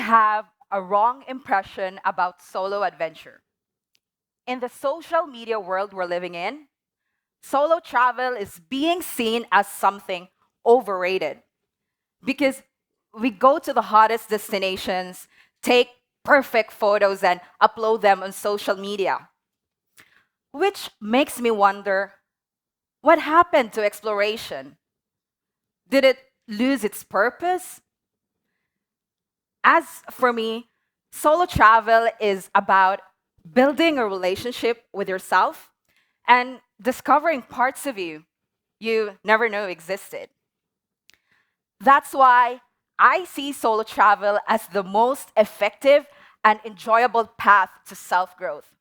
have a wrong impression about solo adventure. In the social media world we're living in, solo travel is being seen as something overrated because we go to the hottest destinations, take perfect photos, and upload them on social media, which makes me wonder what happened to exploration? Did it lose its purpose? As for me, solo travel is about building a relationship with yourself and discovering parts of you never knew existed. That's why I see solo travel as the most effective and enjoyable path to self growth.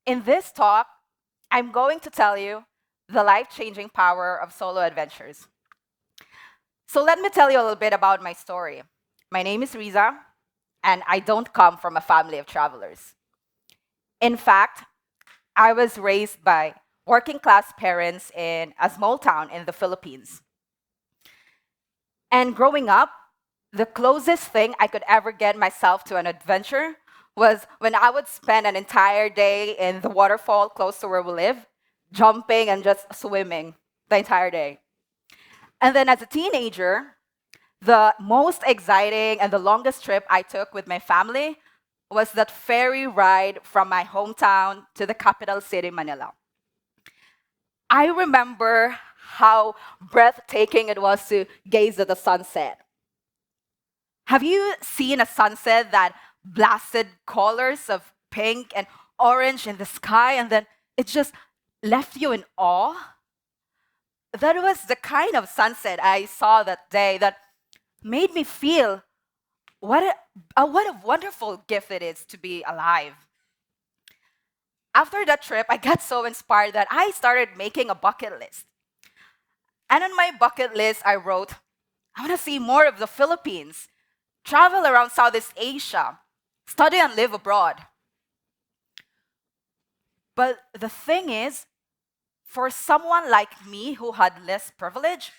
In this talk, I'm going to tell you the life changing power of solo adventures. So, let me tell you a little bit about my story. My name is Rizza, and I don't come from a family of travelers. In fact, I was raised by working class parents in a small town in the Philippines. And growing up, the closest thing I could ever get myself to an adventure was when I would spend an entire day in the waterfall close to where we live, jumping and just swimming the entire day. And then as a teenager, the most exciting and the longest trip I took with my family was that ferry ride from my hometown to the capital city, Manila. I remember how breathtaking it was to gaze at the sunset. Have you seen a sunset that blasted colors of pink and orange in the sky and then it just left you in awe? That was the kind of sunset I saw that day that made me feel what a wonderful gift it is to be alive. After that trip, I got so inspired that I started making a bucket list. And on my bucket list, I wrote, I want to see more of the Philippines, travel around Southeast Asia, study and live abroad. But the thing is, for someone like me who had less privilege,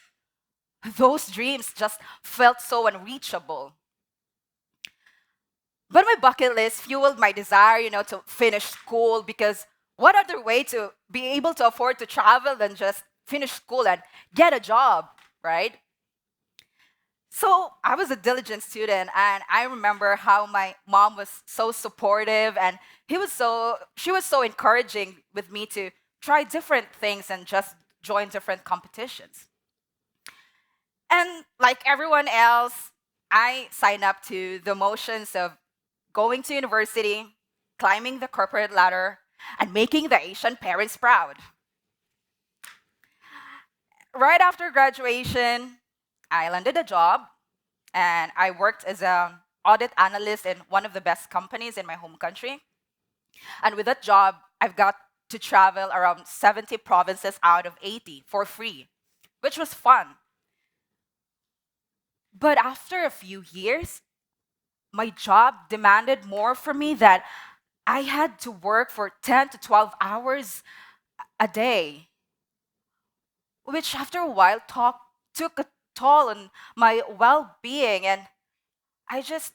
those dreams just felt so unreachable. But my bucket list fueled my desire, to finish school because what other way to be able to afford to travel than just finish school and get a job, right? So I was a diligent student, and I remember how my mom was so supportive, and she was so encouraging with me to try different things and just join different competitions. And like everyone else, I signed up to the motions of going to university, climbing the corporate ladder, and making the Asian parents proud. Right after graduation, I landed a job and I worked as an audit analyst in one of the best companies in my home country. And with that job, I've got to travel around 70 provinces out of 80 for free, which was fun. But after a few years, my job demanded more from me that I had to work for 10 to 12 hours a day, which after a while took a toll on my well being. And I just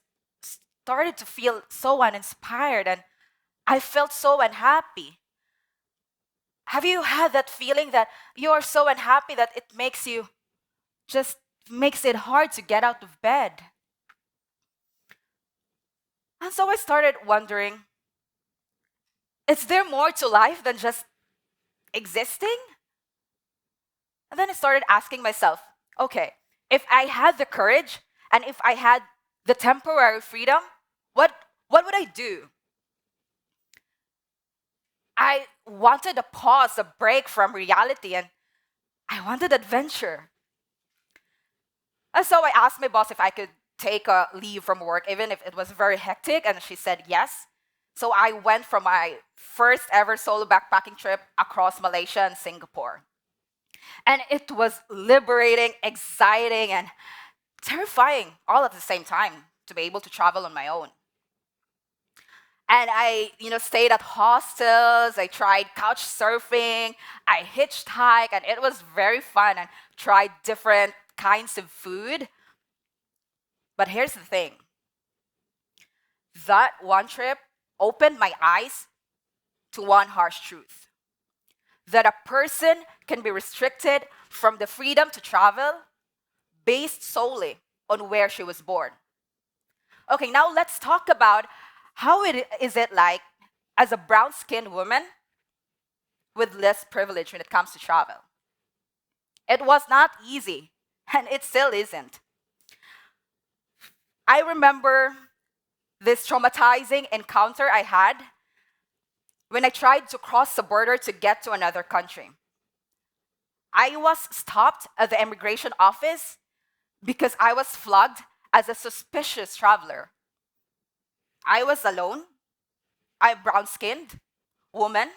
started to feel so uninspired and I felt so unhappy. Have you had that feeling that you are so unhappy that it just makes it hard to get out of bed? And so I started wondering, is there more to life than just existing? And then I started asking myself, okay, if I had the courage and if I had the temporary freedom, what what would I do? I wanted a pause, a break from reality, and I wanted adventure. And so I asked my boss if I could take a leave from work, even if it was very hectic, and she said yes. So I went for my first ever solo backpacking trip across Malaysia and Singapore. And it was liberating, exciting, and terrifying all at the same time to be able to travel on my own. And I stayed at hostels, I tried couch surfing, I hitchhiked, and it was very fun and tried different kinds of food. But here's the thing. That one trip opened my eyes to one harsh truth: that a person can be restricted from the freedom to travel based solely on where she was born. Okay, now let's talk about how is it like as a brown-skinned woman with less privilege when it comes to travel. It was not easy, and it still isn't. I remember this traumatizing encounter I had when I tried to cross the border to get to another country. I was stopped at the immigration office because I was flagged as a suspicious traveler. I was alone. I'm brown-skinned, woman,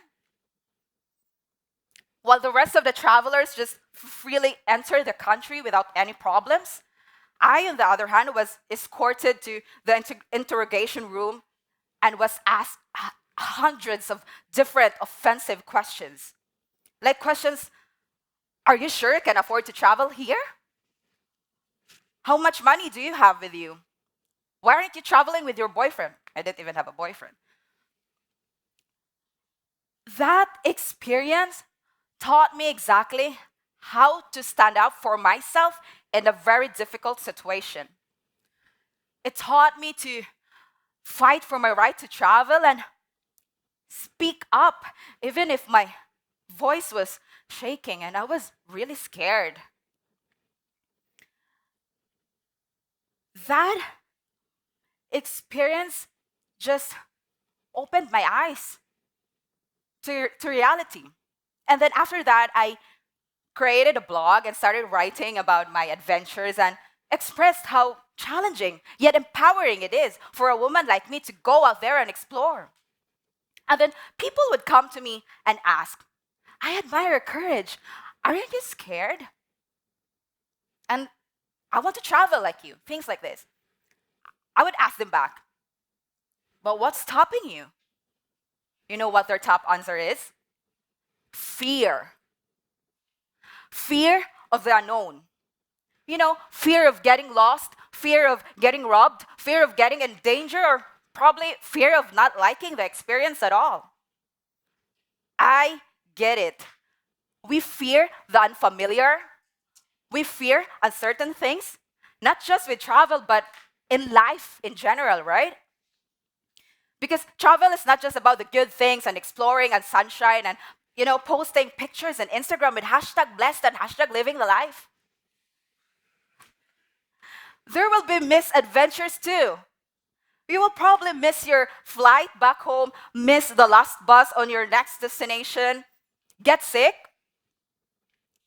while the rest of the travelers just freely entered the country without any problems. I, on the other hand, was escorted to the interrogation room and was asked hundreds of different offensive questions. Like questions, are you sure you can afford to travel here? How much money do you have with you? Why aren't you traveling with your boyfriend? I didn't even have a boyfriend. That experience taught me exactly how to stand up for myself in a very difficult situation. It taught me to fight for my right to travel and speak up, even if my voice was shaking and I was really scared. That experience just opened my eyes to reality. And then after that, I created a blog and started writing about my adventures and expressed how challenging yet empowering it is for a woman like me to go out there and explore. And then people would come to me and ask, I admire your courage. Aren't you scared? And I want to travel like you, things like this. I would ask them back, but what's stopping you? You know what their top answer is? Fear. Fear of the unknown. You know, fear of getting lost, fear of getting robbed, fear of getting in danger, or probably fear of not liking the experience at all. I get it. We fear the unfamiliar. We fear uncertain things, not just with travel, but in life in general, right? Because travel is not just about the good things and exploring and sunshine and, posting pictures on Instagram with hashtag blessed and hashtag living the life. There will be misadventures too. You will probably miss your flight back home, miss the last bus on your next destination, get sick,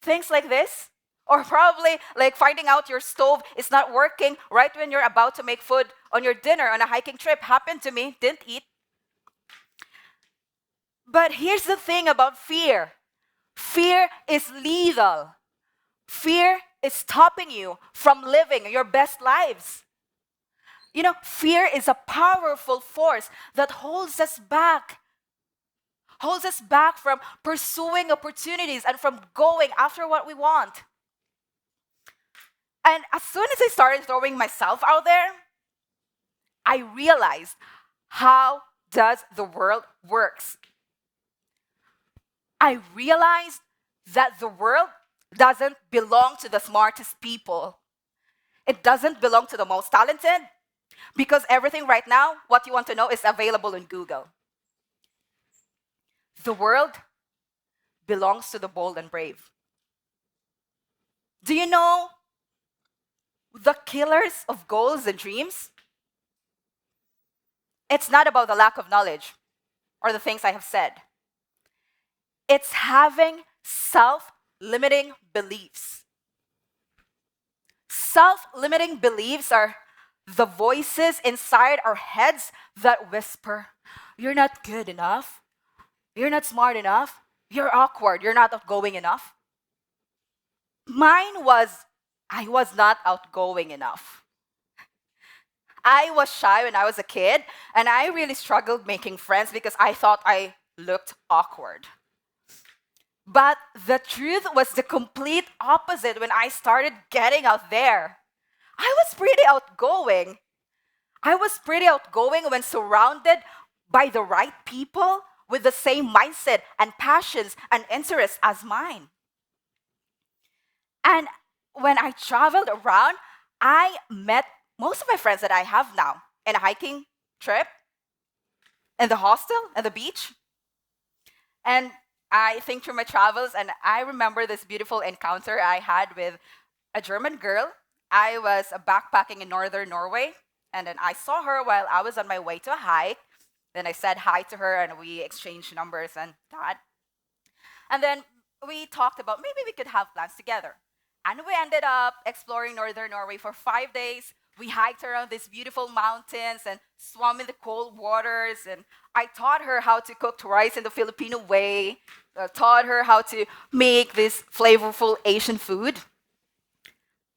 things like this. Or probably like finding out your stove is not working right when you're about to make food on your dinner on a hiking trip. Happened to me, didn't eat. But here's the thing about fear. Fear is lethal. Fear is stopping you from living your best lives. Fear is a powerful force that holds us back from pursuing opportunities and from going after what we want. And as soon as I started throwing myself out there, I realized how does the world works. I realized that the world doesn't belong to the smartest people. It doesn't belong to the most talented, because everything right now, what you want to know, is available in Google. The world belongs to the bold and brave. Do you know the killers of goals and dreams? It's not about the lack of knowledge or the things I have said. It's having self-limiting beliefs. Self-limiting beliefs are the voices inside our heads that whisper, you're not good enough, you're not smart enough, you're awkward, you're not outgoing enough. Mine was, I was not outgoing enough. I was shy when I was a kid, and I really struggled making friends because I thought I looked awkward. But the truth was the complete opposite when I started getting out there. I was pretty outgoing. I was pretty outgoing when surrounded by the right people with the same mindset and passions and interests as mine. And when I traveled around, I met most of my friends that I have now in a hiking trip, in the hostel, at the beach. And I think through my travels, and I remember this beautiful encounter I had with a German girl. I was backpacking in northern Norway, and then I saw her while I was on my way to a hike. Then I said hi to her, and we exchanged numbers and that. And then we talked about maybe we could have plans together. And we ended up exploring northern Norway for 5 days. We hiked around these beautiful mountains and swam in the cold waters. And I taught her how to cook rice in the Filipino way, taught her how to make this flavorful Asian food.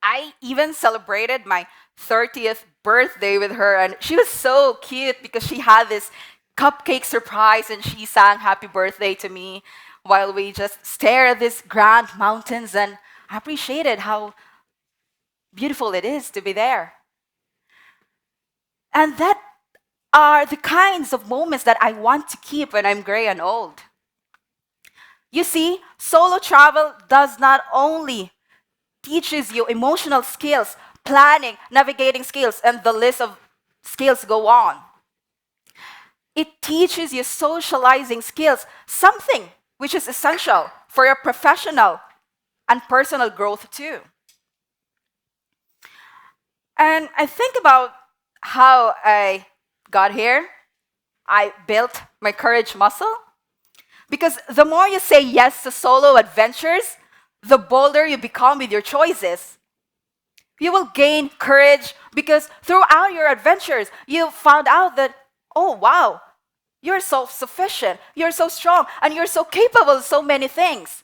I even celebrated my 30th birthday with her, and she was so cute because she had this cupcake surprise and she sang happy birthday to me while we just stare at these grand mountains, and I appreciated how beautiful it is to be there. And that are the kinds of moments that I want to keep when I'm gray and old. You see, solo travel does not only teaches you emotional skills, planning, navigating skills, and the list of skills go on. It teaches you socializing skills, something which is essential for your professional and personal growth too. And I think about how I got here. I built my courage muscle because the more you say yes to solo adventures, the bolder you become with your choices. You will gain courage because throughout your adventures, you found out that, oh, wow, you're self sufficient, you're so strong, and you're so capable of so many things.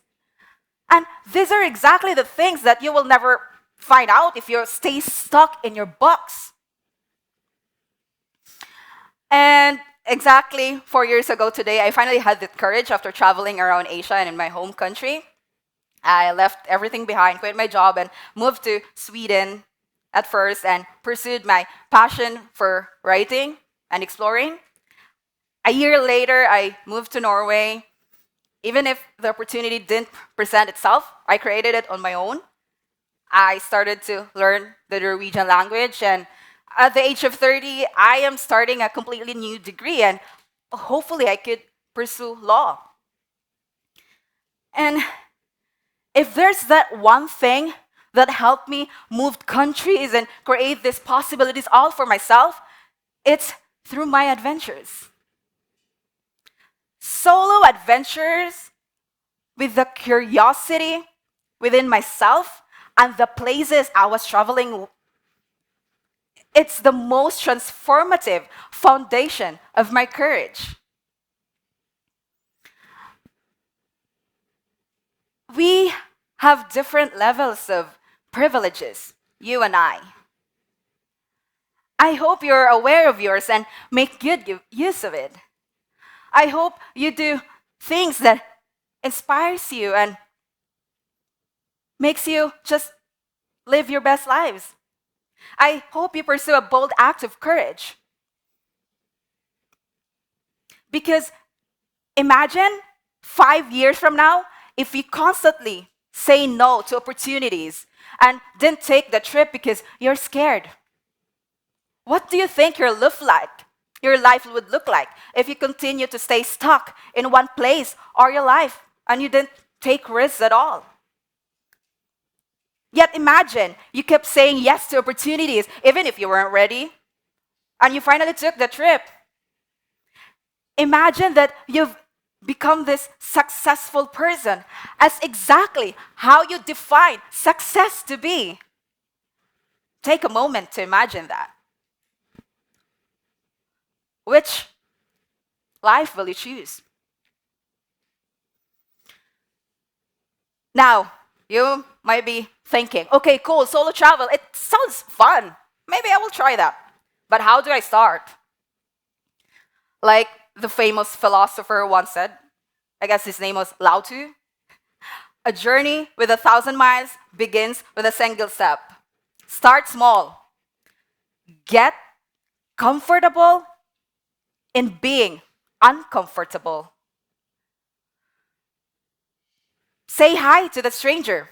And these are exactly the things that you will never find out if you stay stuck in your box. And exactly 4 years ago today, I finally had the courage after traveling around Asia and in my home country. I left everything behind, quit my job, and moved to Sweden at first and pursued my passion for writing and exploring. A year later, I moved to Norway. Even if the opportunity didn't present itself, I created it on my own. I started to learn the Norwegian language, and at the age of 30, I am starting a completely new degree, and hopefully I could pursue law. And if there's that one thing that helped me move countries and create these possibilities all for myself, it's through my adventures. Solo adventures with the curiosity within myself and the places I was traveling, it's the most transformative foundation of my courage. We have different levels of privileges, you and I. I hope you're aware of yours and make good use of it. I hope you do things that inspires you and makes you just live your best lives. I hope you pursue a bold act of courage. Because imagine 5 years from now, if you constantly say no to opportunities and didn't take the trip because you're scared. What do you think your life would look like if you continue to stay stuck in one place all your life and you didn't take risks at all? Yet imagine you kept saying yes to opportunities even if you weren't ready and you finally took the trip. Imagine that you've become this successful person as exactly how you define success to be. Take a moment to imagine that. Which life will you choose? Now, you might be thinking, okay, cool, solo travel, it sounds fun. Maybe I will try that. But how do I start? Like the famous philosopher once said, I guess his name was Lao Tzu, a journey with 1,000 miles begins with a single step. Start small. Get comfortable in being uncomfortable. Say hi to the stranger.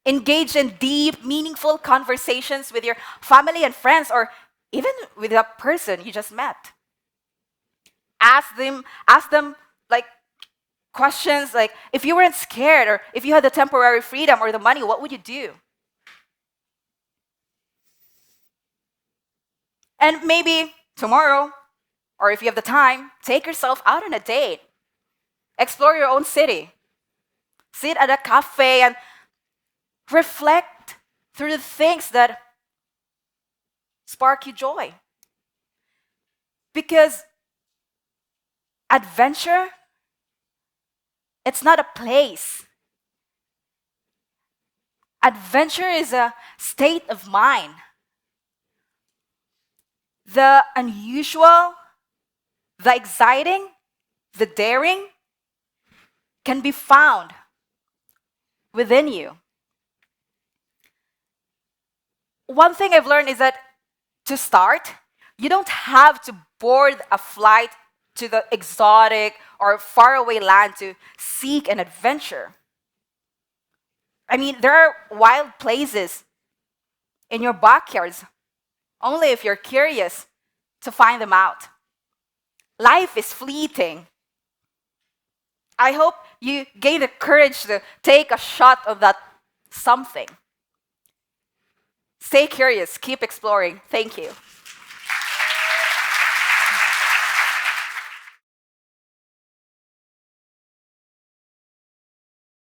Engage in deep, meaningful conversations with your family and friends, or even with a person you just met. Ask them like questions like, if you weren't scared, or if you had the temporary freedom or the money, what would you do? And maybe tomorrow, or if you have the time, take yourself out on a date. Explore your own city. Sit at a cafe and reflect through the things that spark you joy. Because adventure, it's not a place. Adventure is a state of mind. The unusual, the exciting, the daring can be found within you. One thing I've learned is that to start, you don't have to board a flight to the exotic or faraway land to seek an adventure. I mean, there are wild places in your backyards, only if you're curious to find them out. Life is fleeting. I hope you gain the courage to take a shot of that something. Stay curious, keep exploring. Thank you.